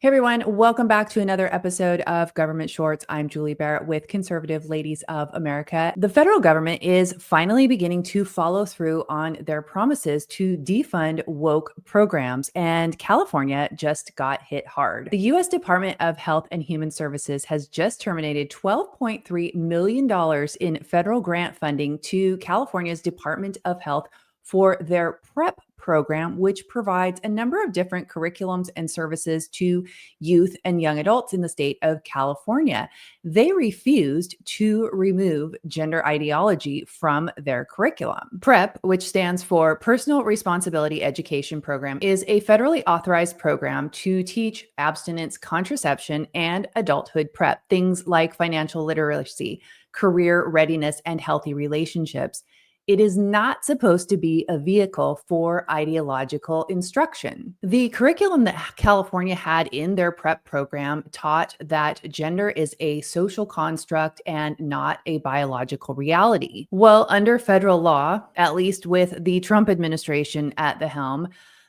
Hey everyone, welcome back to another episode of Government Shorts. I'm Julie Barrett with Conservative Ladies of America. The federal government is finally beginning to follow through on their promises to defund woke programs, and California just got hit hard. The U.S. Department of Health and Human Services has just terminated $12.3 million in federal grant funding to California's Department of Health for their PrEP program, which provides a number of different curriculums and services to youth and young adults in the state of California. They refused to remove gender ideology from their curriculum. PrEP, which stands for Personal Responsibility Education Program, is a federally authorized program to teach abstinence, contraception, and adulthood prep, things like financial literacy, career readiness, and healthy relationships. It is not supposed to be a vehicle for ideological instruction. The curriculum that California had in their PrEP program taught that gender is a social construct and not a biological reality. Well, under federal law, at least with the Trump administration at the helm,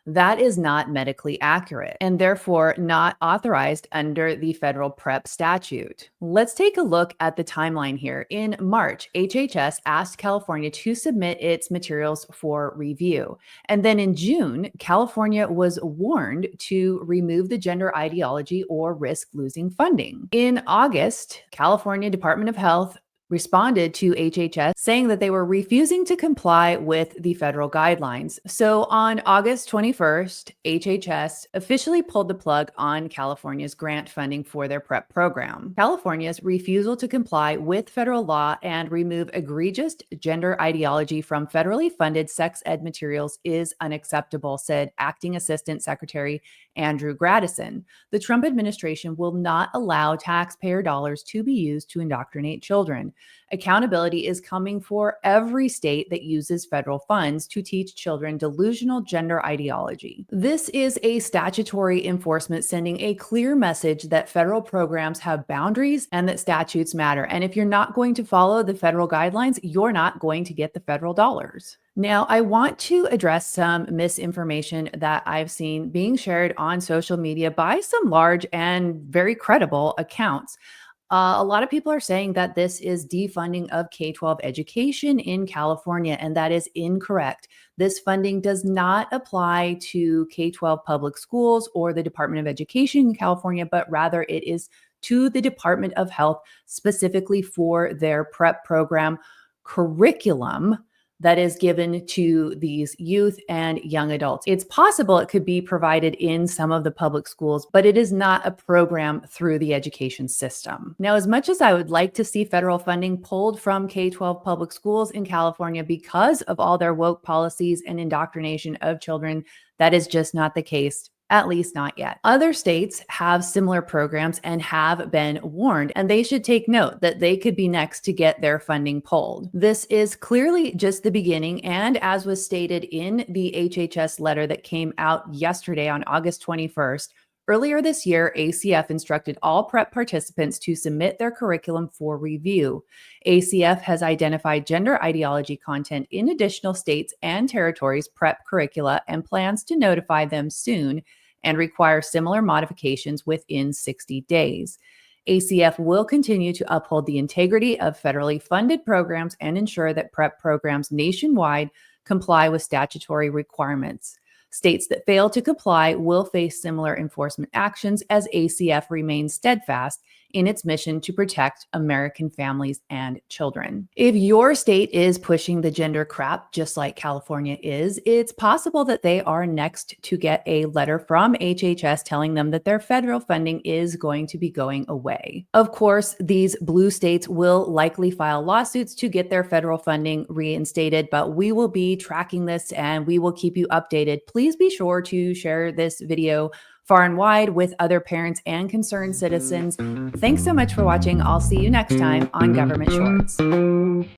that is not medically accurate and therefore not authorized under the federal PrEP statute. Let's take a look at the timeline here. In March, HHS asked California to submit its materials for review. And then in June, California was warned to remove the gender ideology or risk losing funding. In August, California Department of Health responded to HHS saying that they were refusing to comply with the federal guidelines. So on August 21st, HHS officially pulled the plug on California's grant funding for their PrEP program. California's refusal to comply with federal law and remove egregious gender ideology from federally funded sex ed materials is unacceptable, said Acting Assistant Secretary Andrew Gradison. The Trump administration will not allow taxpayer dollars to be used to indoctrinate children. Accountability is coming for every state that uses federal funds to teach children delusional gender ideology. This is a statutory enforcement sending a clear message that federal programs have boundaries and that statutes matter. And if you're not going to follow the federal guidelines, you're not going to get the federal dollars. Now, I want to address some misinformation that I've seen being shared on social media by some large and very credible accounts. A lot of people are saying that this is defunding of K-12 education in California, and that is incorrect. This funding does not apply to K-12 public schools or the Department of Education in California, but rather it is to the Department of Health specifically for their PrEP program curriculum that is given to these youth and young adults. It's possible it could be provided in some of the public schools, but it is not a program through the education system. Now, as much as I would like to see federal funding pulled from K-12 public schools in California because of all their woke policies and indoctrination of children, that is just not the case. At least not yet. Other states have similar programs and have been warned, and they should take note that they could be next to get their funding pulled. This is clearly just the beginning, and as was stated in the HHS letter that came out yesterday on August 21st, earlier this year, ACF instructed all PrEP participants to submit their curriculum for review. ACF has identified gender ideology content in additional states and territories' PrEP curricula and plans to notify them soon and require similar modifications within 60 days. ACF will continue to uphold the integrity of federally funded programs and ensure that PrEP programs nationwide comply with statutory requirements. States that fail to comply will face similar enforcement actions as ACF remains steadfast in its mission to protect American families and children. If your state is pushing the gender crap, just like California is, it's possible that they are next to get a letter from HHS telling them that their federal funding is going to be going away. Of course, these blue states will likely file lawsuits to get their federal funding reinstated, but we will be tracking this and we will keep you updated. Please be sure to share this video far and wide with other parents and concerned citizens. Thanks so much for watching. I'll see you next time on Government Shorts.